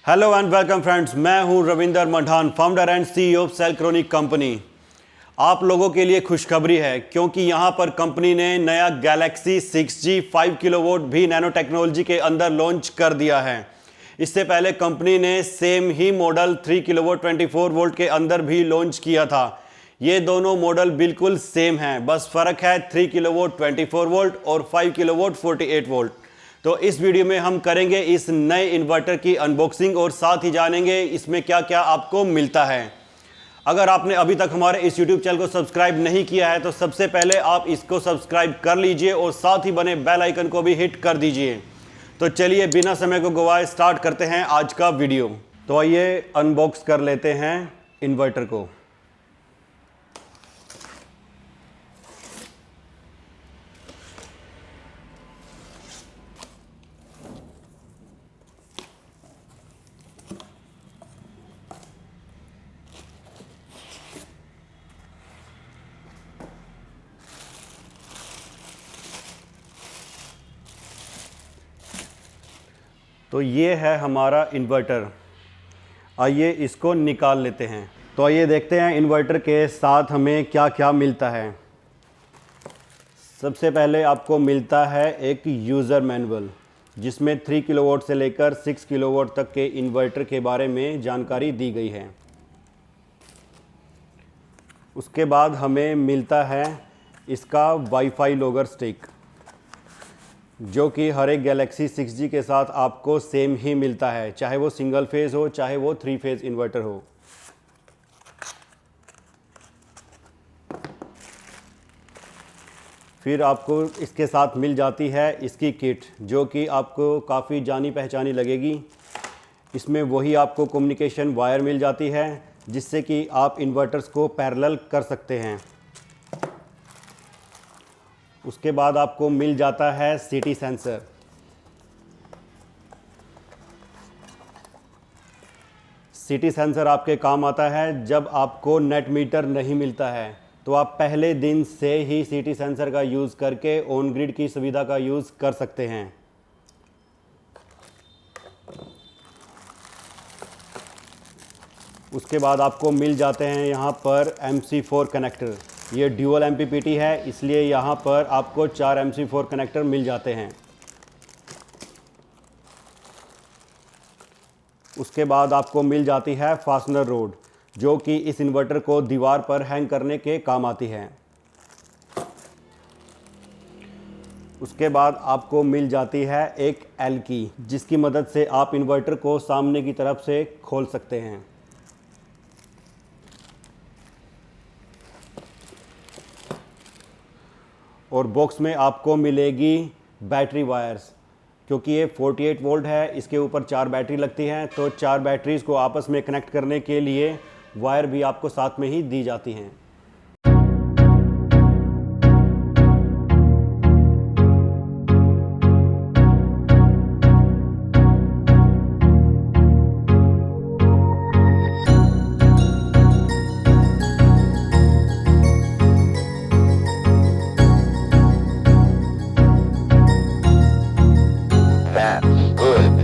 Hello and welcome friends, मैं हूं Ravinder Mandan, founder and CEO of Selcronic company. आप लोगों के लिए खुशखबरी है क्योंकि यहां पर कंपनी ने नया गैलेक्सी 6G 5 किलोवाट भी नैनो टेक्नोलॉजी के अंदर लॉन्च कर दिया है। इससे पहले कंपनी ने सेम ही मॉडल 3 किलोवाट 24 वोल्ट के अंदर भी लॉन्च किया था। ये दोनों मॉडल बिल्कुल सेम हैं, बस फ़र्क है 3 किलोवाट 24 वोल्ट और 5 किलोवाट 48 वोल्ट। तो इस वीडियो में हम करेंगे इस नए इन्वर्टर की अनबॉक्सिंग और साथ ही जानेंगे इसमें क्या क्या आपको मिलता है। अगर आपने अभी तक हमारे इस YouTube चैनल को सब्सक्राइब नहीं किया है तो सबसे पहले आप इसको सब्सक्राइब कर लीजिए और साथ ही बने बेल आइकन को भी हिट कर दीजिए। तो चलिए बिना समय को गवाए स्टार्ट करते हैं आज का वीडियो। तो आइए अनबॉक्स कर लेते हैं इन्वर्टर को। तो ये है हमारा इन्वर्टर। आइए इसको निकाल लेते हैं। तो आइए देखते हैं इन्वर्टर के साथ हमें क्या क्या मिलता है। सबसे पहले आपको मिलता है एक यूज़र मैनुअल जिसमें 3 किलोवाट से लेकर 6 किलोवाट तक के इन्वर्टर के बारे में जानकारी दी गई है। उसके बाद हमें मिलता है इसका वाईफाई लॉगर स्टिक, जो कि हर एक गैलेक्सी 6G के साथ आपको सेम ही मिलता है, चाहे वो सिंगल फेज़ हो चाहे वो 3 फेज़ इन्वर्टर हो। फिर आपको इसके साथ मिल जाती है इसकी किट, जो कि आपको काफ़ी जानी पहचानी लगेगी। इसमें वही आपको कम्युनिकेशन वायर मिल जाती है जिससे कि आप इन्वर्टर्स को पैरेलल कर सकते हैं। उसके बाद आपको मिल जाता है सिटी सेंसर। सिटी सेंसर आपके काम आता है जब आपको नेट मीटर नहीं मिलता है, तो आप पहले दिन से ही सिटी सेंसर का यूज़ करके ऑन ग्रिड की सुविधा का यूज़ कर सकते हैं। उसके बाद आपको मिल जाते हैं यहाँ पर MC4 कनेक्टर। ये ड्यूअल MPPT है, इसलिए यहाँ पर आपको 4 MC4 कनेक्टर मिल जाते हैं। उसके बाद आपको मिल जाती है फास्टनर रोड, जो कि इस इन्वर्टर को दीवार पर हैंग करने के काम आती है। उसके बाद आपको मिल जाती है एक L की, जिसकी मदद से आप इन्वर्टर को सामने की तरफ से खोल सकते हैं। और बॉक्स में आपको मिलेगी बैटरी वायर्स, क्योंकि ये 48 वोल्ट है, इसके ऊपर 4 बैटरी लगती हैं, तो 4 बैटरीज़ को आपस में कनेक्ट करने के लिए वायर भी आपको साथ में ही दी जाती हैं।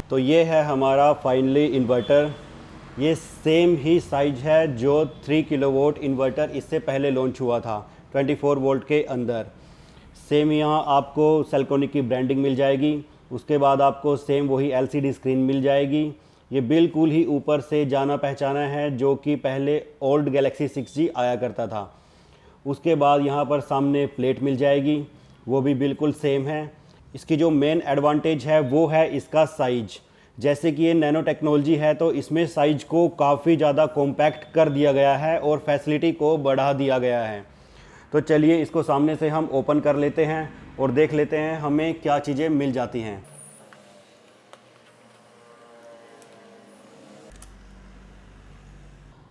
तो ये है हमारा फाइनली इन्वर्टर। ये सेम ही साइज है जो 3 किलोवाट इन्वर्टर इससे पहले लॉन्च हुआ था 24 वोल्ट के अंदर। सेम यहाँ आपको सेलक्रोनिक की ब्रांडिंग मिल जाएगी। उसके बाद आपको सेम वही LCD स्क्रीन मिल जाएगी। ये बिल्कुल ही ऊपर से जाना पहचाना है, जो कि पहले ओल्ड गैलेक्सी 6G आया करता था। उसके बाद यहाँ पर सामने प्लेट मिल जाएगी, वो भी बिल्कुल सेम है। इसकी जो मेन एडवांटेज है वो है इसका साइज। जैसे कि ये नैनो टेक्नोलॉजी है तो इसमें साइज को काफ़ी ज़्यादा कॉम्पैक्ट कर दिया गया है और फैसिलिटी को बढ़ा दिया गया है। तो चलिए इसको सामने से हम ओपन कर लेते हैं और देख लेते हैं हमें क्या चीज़ें मिल जाती हैं।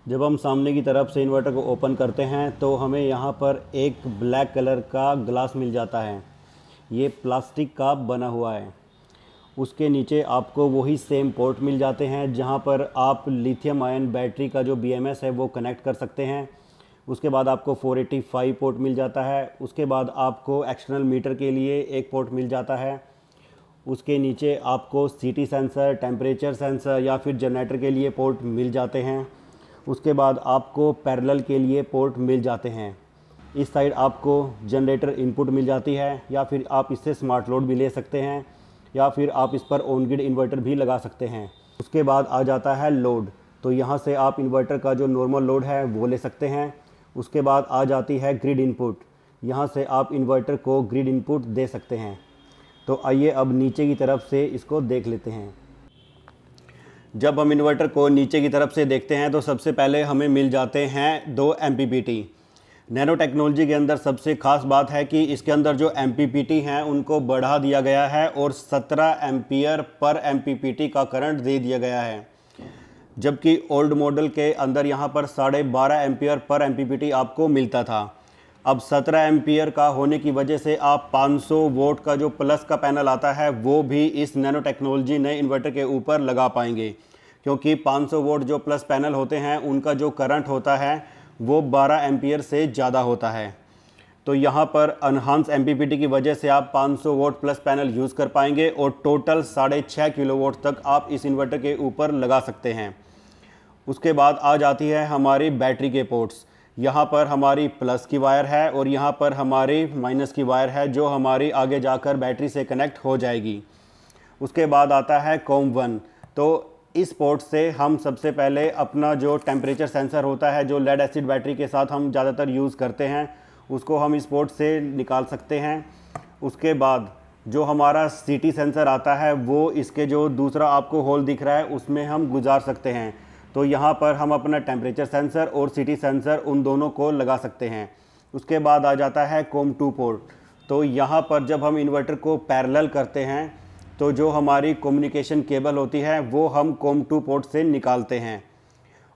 जब हम सामने की तरफ से इन्वर्टर को ओपन करते हैं तो हमें यहाँ पर एक ब्लैक कलर का ग्लास मिल जाता है। ये प्लास्टिक का बना हुआ है। उसके नीचे आपको वही सेम पोर्ट मिल जाते हैं जहाँ पर आप लिथियम आयन बैटरी का जो BMS है वो कनेक्ट कर सकते हैं। उसके बाद आपको 485 पोर्ट मिल जाता है। उसके बाद आपको एक्सटर्नल मीटर के लिए एक पोर्ट मिल जाता है। उसके नीचे आपको सिटी सेंसर, टेम्परेचर सेंसर या फिर जनरेटर के लिए पोर्ट मिल जाते हैं। उसके बाद आपको पैरेलल के लिए पोर्ट मिल जाते हैं। इस साइड आपको जनरेटर इनपुट मिल जाती है, या फिर आप इससे स्मार्ट लोड भी ले सकते हैं, या फिर आप इस पर ऑन ग्रिड इन्वर्टर भी लगा सकते हैं। उसके बाद आ जाता है लोड, तो यहाँ से आप इन्वर्टर का जो नॉर्मल लोड है वो ले सकते हैं। उसके बाद आ जाती है ग्रिड इनपुट, यहाँ से आप इन्वर्टर को ग्रिड इनपुट दे सकते हैं। तो आइए अब नीचे की तरफ से इसको देख लेते हैं। जब हम इन्वर्टर को नीचे की तरफ से देखते हैं तो सबसे पहले हमें मिल जाते हैं 2 MPPT। नैनो टेक्नोलॉजी के अंदर सबसे ख़ास बात है कि इसके अंदर जो MPPT हैं उनको बढ़ा दिया गया है और 17 एम्पियर पर MPPT का करंट दे दिया गया है, जबकि ओल्ड मॉडल के अंदर यहाँ पर 12.5 एम्पियर पर MPPT आपको मिलता था। अब 17 एम्पियर का होने की वजह से आप 500 वोल्ट का जो प्लस का पैनल आता है वो भी इस नैनो टेक्नोलॉजी नए इन्वर्टर के ऊपर लगा पाएंगे, क्योंकि 500 वोल्ट जो प्लस पैनल होते हैं उनका जो करंट होता है वो 12 एम्पियर से ज़्यादा होता है। तो यहाँ पर एनहांस MPPT की वजह से आप 500 वोल्ट प्लस पैनल यूज़ कर पाएंगे और टोटल 6.5 किलोवाट तक आप इस इन्वर्टर के ऊपर लगा सकते हैं। उसके बाद आ जाती है हमारी बैटरी के पोर्ट्स। यहाँ पर हमारी प्लस की वायर है और यहाँ पर हमारी माइनस की वायर है जो हमारी आगे जाकर बैटरी से कनेक्ट हो जाएगी। उसके बाद आता है COM1। तो इस पोर्ट से हम सबसे पहले अपना जो टेम्परेचर सेंसर होता है, जो लेड एसिड बैटरी के साथ हम ज़्यादातर यूज़ करते हैं, उसको हम इस पोर्ट से निकाल सकते हैं। उसके बाद जो हमारा सिटी सेंसर आता है वो इसके जो दूसरा आपको होल दिख रहा है उसमें हम गुजार सकते हैं। तो यहाँ पर हम अपना टेम्परेचर सेंसर और सिटी सेंसर उन दोनों को लगा सकते हैं। उसके बाद आ जाता है COM2 पोर्ट। तो यहाँ पर जब हम इन्वर्टर को पैरेलल करते हैं तो जो हमारी कम्युनिकेशन केबल होती है वो हम COM2 पोर्ट से निकालते हैं।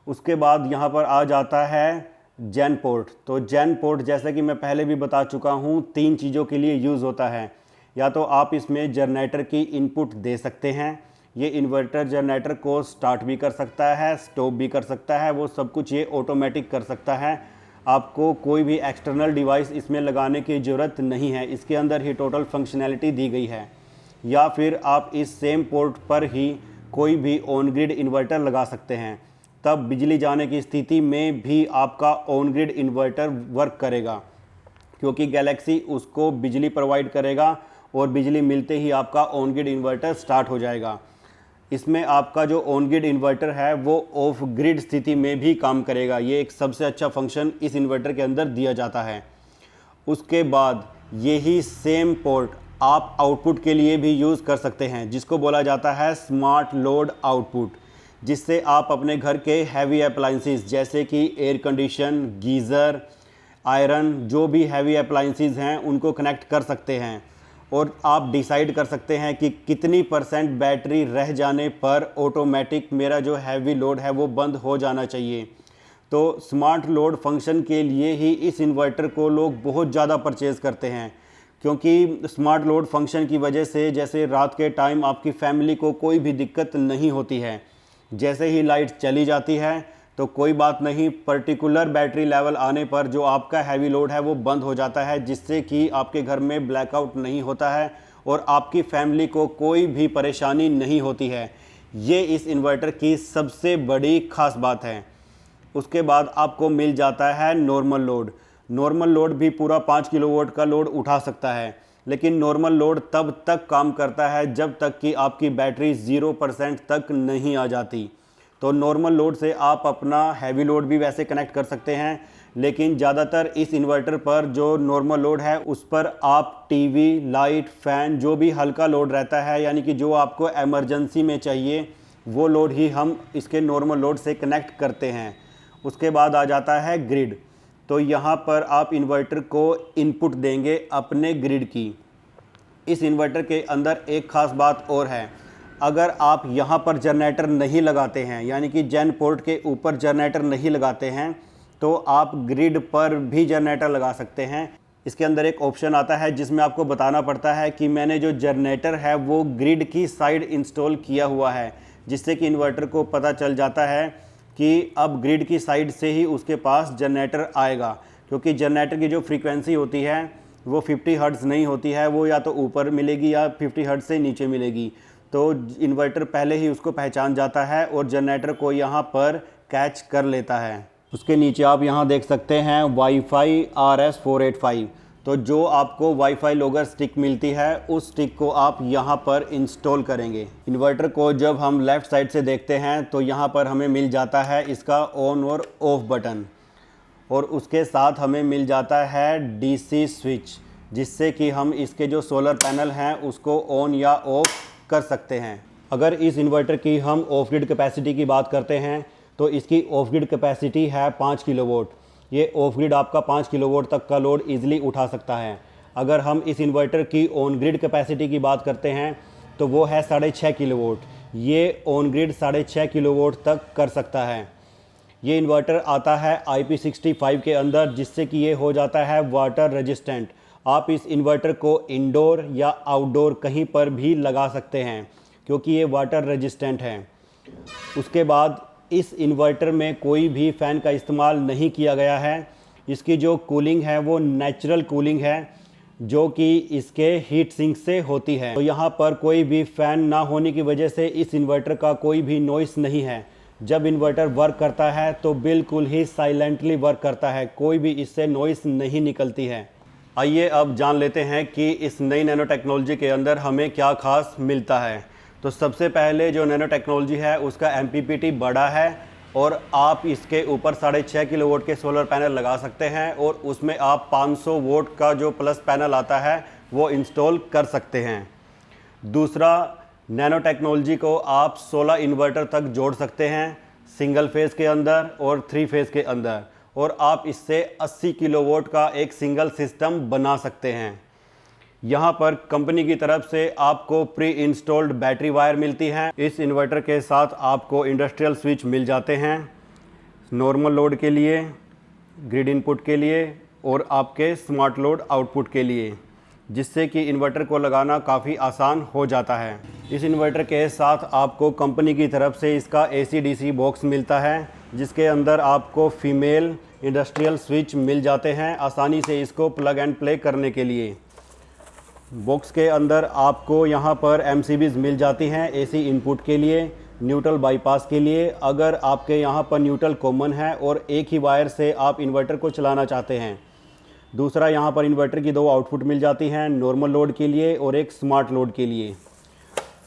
उसके बाद यहाँ पर आ जाता है जैन पोर्ट। तो जैन पोर्ट जैसे कि मैं पहले भी बता चुका हूँ 3 चीज़ों के लिए यूज़ होता है। या तो आप इसमें जनरेटर की इनपुट दे सकते हैं, ये इन्वर्टर जनरेटर को स्टार्ट भी कर सकता है, स्टॉप भी कर सकता है, वो सब कुछ ये ऑटोमेटिक कर सकता है। आपको कोई भी एक्सटर्नल डिवाइस इसमें लगाने की ज़रूरत नहीं है, इसके अंदर ही टोटल फंक्शनैलिटी दी गई है। या फिर आप इस सेम पोर्ट पर ही कोई भी ऑन ग्रिड इन्वर्टर लगा सकते हैं, तब बिजली जाने की स्थिति में भी आपका ऑन ग्रिड इन्वर्टर वर्क करेगा, क्योंकि गैलेक्सी उसको बिजली प्रोवाइड करेगा और बिजली मिलते ही आपका ऑन ग्रिड इन्वर्टर स्टार्ट हो जाएगा। इसमें आपका जो ऑन ग्रिड इन्वर्टर है वो ऑफ ग्रिड स्थिति में भी काम करेगा। ये एक सबसे अच्छा फंक्शन इस इन्वर्टर के अंदर दिया जाता है। उसके बाद यही सेम पोर्ट आप आउटपुट के लिए भी यूज़ कर सकते हैं, जिसको बोला जाता है स्मार्ट लोड आउटपुट, जिससे आप अपने घर के हैवी अप्लाइंसेस जैसे कि एयर कंडीशन, गीज़र, आयरन, जो भी हैवी अप्लाइंसेस हैं उनको कनेक्ट कर सकते हैं। और आप डिसाइड कर सकते हैं कि कितनी % बैटरी रह जाने पर ऑटोमेटिक मेरा जो हैवी लोड है वो बंद हो जाना चाहिए। तो स्मार्ट लोड फंक्शन के लिए ही इस इन्वर्टर को लोग बहुत ज़्यादा परचेज़ करते हैं, क्योंकि स्मार्ट लोड फंक्शन की वजह से जैसे रात के टाइम आपकी फैमिली को कोई भी दिक्कत नहीं होती है। जैसे ही लाइट चली जाती है तो कोई बात नहीं, पर्टिकुलर बैटरी लेवल आने पर जो आपका हैवी लोड है वो बंद हो जाता है, जिससे कि आपके घर में ब्लैकआउट नहीं होता है और आपकी फैमिली को कोई भी परेशानी नहीं होती है। ये इस इन्वर्टर की सबसे बड़ी ख़ास बात है। उसके बाद आपको मिल जाता है नॉर्मल लोड। नॉर्मल लोड भी पूरा 5 किलोवाट का लोड उठा सकता है, लेकिन नॉर्मल लोड तब तक काम करता है जब तक कि आपकी बैटरी 0% तक नहीं आ जाती। तो नॉर्मल लोड से आप अपना हैवी लोड भी वैसे कनेक्ट कर सकते हैं, लेकिन ज़्यादातर इस इन्वर्टर पर जो नॉर्मल लोड है उस पर आप टीवी, लाइट, फ़ैन, जो भी हल्का लोड रहता है, यानी कि जो आपको इमरजेंसी में चाहिए, वो लोड ही हम इसके नॉर्मल लोड से कनेक्ट करते हैं। उसके बाद आ जाता है ग्रिड। तो यहाँ पर आप इन्वर्टर को इनपुट देंगे अपने ग्रिड की। इस इन्वर्टर के अंदर एक ख़ास बात और है, अगर आप यहाँ पर जनरेटर नहीं लगाते हैं, यानी कि जैन पोर्ट के ऊपर जनरेटर नहीं लगाते हैं, तो आप ग्रिड पर भी जनरेटर लगा सकते हैं। इसके अंदर एक ऑप्शन आता है जिसमें आपको बताना पड़ता है कि मैंने जो जनरेटर है वो ग्रिड की साइड इंस्टॉल किया हुआ है, जिससे कि इन्वर्टर को पता चल जाता है कि अब ग्रिड की साइड से ही उसके पास जनरेटर आएगा, क्योंकि जनरेटर की जो फ्रीक्वेंसी होती है वो 50 हर्ट्ज़ नहीं होती है, वो या तो ऊपर मिलेगी या 50 हर्ट्ज़ से नीचे मिलेगी। तो इन्वर्टर पहले ही उसको पहचान जाता है और जनरेटर को यहाँ पर कैच कर लेता है। उसके नीचे आप यहाँ देख सकते हैं वाईफाई RS485। तो जो आपको वाईफाई लॉगर स्टिक मिलती है उस स्टिक को आप यहाँ पर इंस्टॉल करेंगे। इन्वर्टर को जब हम लेफ़्ट साइड से देखते हैं तो यहाँ पर हमें मिल जाता है इसका ऑन और ऑफ बटन, और उसके साथ हमें मिल जाता है DC स्विच, जिससे कि हम इसके जो सोलर पैनल हैं उसको ऑन या ऑफ कर सकते हैं। अगर इस इन्वर्टर की हम ऑफ ग्रिड कैपेसिटी की बात करते हैं तो इसकी ऑफ ग्रिड कैपेसिटी है 5 किलोवाट। ये ऑफ ग्रिड आपका 5 किलोवाट तक का लोड इजीली उठा सकता है। अगर हम इस इन्वर्टर की ऑन ग्रिड कैपेसिटी की बात करते हैं तो वो है 6.5 किलोवाट। ये ऑन ग्रिड 6.5 किलोवाट तक कर सकता है। ये इन्वर्टर आता है IP65 के अंदर, जिससे कि ये हो जाता है वाटर रेजिस्टेंट। आप इस इन्वर्टर को इंडोर या आउटडोर कहीं पर भी लगा सकते हैं क्योंकि ये वाटर रेजिस्टेंट है। उसके बाद इस इन्वर्टर में कोई भी फ़ैन का इस्तेमाल नहीं किया गया है। इसकी जो कूलिंग है वो नेचुरल कूलिंग है जो कि इसके हीट सिंक से होती है। तो यहाँ पर कोई भी फ़ैन ना होने की वजह से इस इन्वर्टर का कोई भी नॉइस नहीं है। जब इन्वर्टर वर्क करता है तो बिल्कुल ही साइलेंटली वर्क करता है, कोई भी इससे नॉइस नहीं निकलती है। आइए अब जान लेते हैं कि इस नई नैनो टेक्नोलॉजी के अंदर हमें क्या खास मिलता है। तो सबसे पहले जो नैनो टेक्नोलॉजी है उसका MPPT बड़ा है और आप इसके ऊपर 6.5 किलोवाट के सोलर पैनल लगा सकते हैं और उसमें आप 500 वोट का जो प्लस पैनल आता है वो इंस्टॉल कर सकते हैं। दूसरा, नैनो टेक्नोलॉजी को आप 16 इन्वर्टर तक जोड़ सकते हैं, सिंगल फेज़ के अंदर और 3 फेज़ के अंदर, और आप इससे 80 किलोवाट का एक सिंगल सिस्टम बना सकते हैं। यहाँ पर कंपनी की तरफ से आपको प्री इंस्टॉल्ड बैटरी वायर मिलती हैं। इस इन्वर्टर के साथ आपको इंडस्ट्रियल स्विच मिल जाते हैं नॉर्मल लोड के लिए, ग्रिड इनपुट के लिए और आपके स्मार्ट लोड आउटपुट के लिए, जिससे कि इन्वर्टर को लगाना काफ़ी आसान हो जाता है। इस इन्वर्टर के साथ आपको कंपनी की तरफ से इसका AC/DC बॉक्स मिलता है, जिसके अंदर आपको फीमेल इंडस्ट्रियल स्विच मिल जाते हैं आसानी से इसको प्लग एंड प्ले करने के लिए। बॉक्स के अंदर आपको यहाँ पर MCBs मिल जाती हैं AC इनपुट के लिए, न्यूट्रल बाईपास के लिए। अगर आपके यहाँ पर न्यूट्रल कॉमन है और एक ही वायर से आप इन्वर्टर को चलाना चाहते हैं। दूसरा, यहाँ पर इन्वर्टर की 2 आउटपुट मिल जाती हैं, नॉर्मल लोड के लिए और एक स्मार्ट लोड के लिए।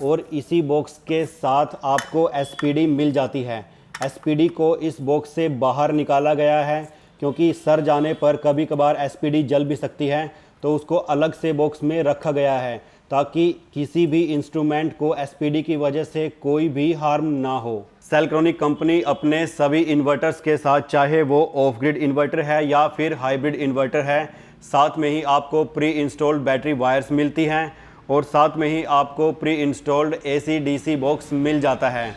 और इसी बॉक्स के साथ आपको SPD मिल जाती है। SPD को इस बॉक्स से बाहर निकाला गया है क्योंकि सर जाने पर कभी कभार SPD जल भी सकती है, तो उसको अलग से बॉक्स में रखा गया है ताकि किसी भी इंस्ट्रूमेंट को SPD की वजह से कोई भी हार्म ना हो। सेल्क्रोनिक कंपनी अपने सभी इन्वर्टर्स के साथ, चाहे वो ऑफ ग्रिड इन्वर्टर है या फिर हाइब्रिड इन्वर्टर है, साथ में ही आपको प्री इंस्टॉल्ड बैटरी वायर्स मिलती हैं और साथ में ही आपको प्री इंस्टॉल्ड AC/DC बॉक्स मिल जाता है।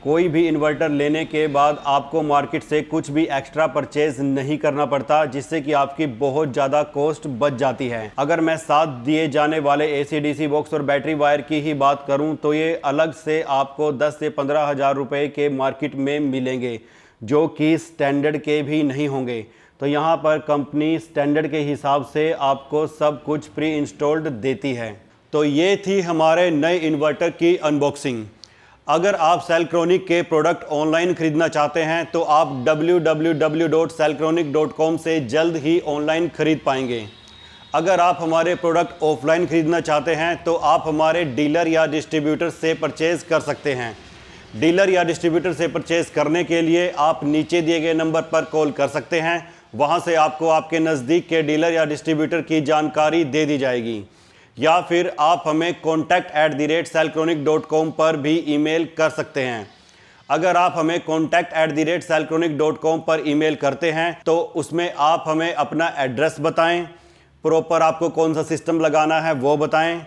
कोई भी इन्वर्टर लेने के बाद आपको मार्केट से कुछ भी एक्स्ट्रा परचेज नहीं करना पड़ता, जिससे कि आपकी बहुत ज़्यादा कॉस्ट बच जाती है। अगर मैं साथ दिए जाने वाले AC/DC बॉक्स और बैटरी वायर की ही बात करूं तो ये अलग से आपको 10 से 15 हज़ार रुपये के मार्केट में मिलेंगे, जो कि स्टैंडर्ड के भी नहीं होंगे। तो यहाँ पर कंपनी स्टैंडर्ड के हिसाब से आपको सब कुछ प्री इंस्टॉल्ड देती है। तो ये थी हमारे नए इन्वर्टर की अनबॉक्सिंग। अगर आप सेल्क्रोनिक के प्रोडक्ट ऑनलाइन खरीदना चाहते हैं तो आप www.selcronic.com से जल्द ही ऑनलाइन खरीद पाएंगे। अगर आप हमारे प्रोडक्ट ऑफलाइन खरीदना चाहते हैं तो आप हमारे डीलर या डिस्ट्रीब्यूटर से परचेज़ कर सकते हैं। डीलर या डिस्ट्रीब्यूटर से परचेज़ करने के लिए आप नीचे दिए गए नंबर पर कॉल कर सकते हैं। वहां से आपको आपके नज़दीक के डीलर या डिस्ट्रीब्यूटर की जानकारी दे दी जाएगी, या फिर आप हमें contact@selcronic.com पर भी ईमेल कर सकते हैं। अगर आप हमें contact@selcronic.com पर ईमेल करते हैं तो उसमें आप हमें अपना एड्रेस बताएं, प्रॉपर आपको कौन सा सिस्टम लगाना है वो बताएं,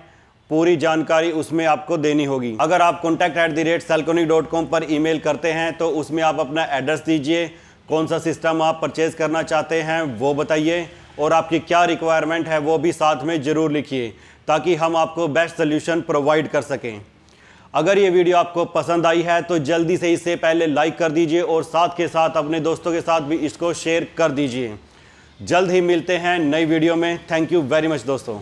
पूरी जानकारी उसमें आपको देनी होगी। अगर आप contact@selcronic.com पर ईमेल करते हैं तो उसमें आप अपना एड्रेस दीजिए, कौन सा सिस्टम आप परचेज़ करना चाहते हैं वो बताइए और आपकी क्या रिक्वायरमेंट है वो भी साथ में ज़रूर लिखिए, ताकि हम आपको बेस्ट सोल्यूशन प्रोवाइड कर सकें। अगर ये वीडियो आपको पसंद आई है तो जल्दी से इससे पहले लाइक कर दीजिए और साथ के साथ अपने दोस्तों के साथ भी इसको शेयर कर दीजिए। जल्द ही मिलते हैं नई वीडियो में। थैंक यू वेरी मच दोस्तों।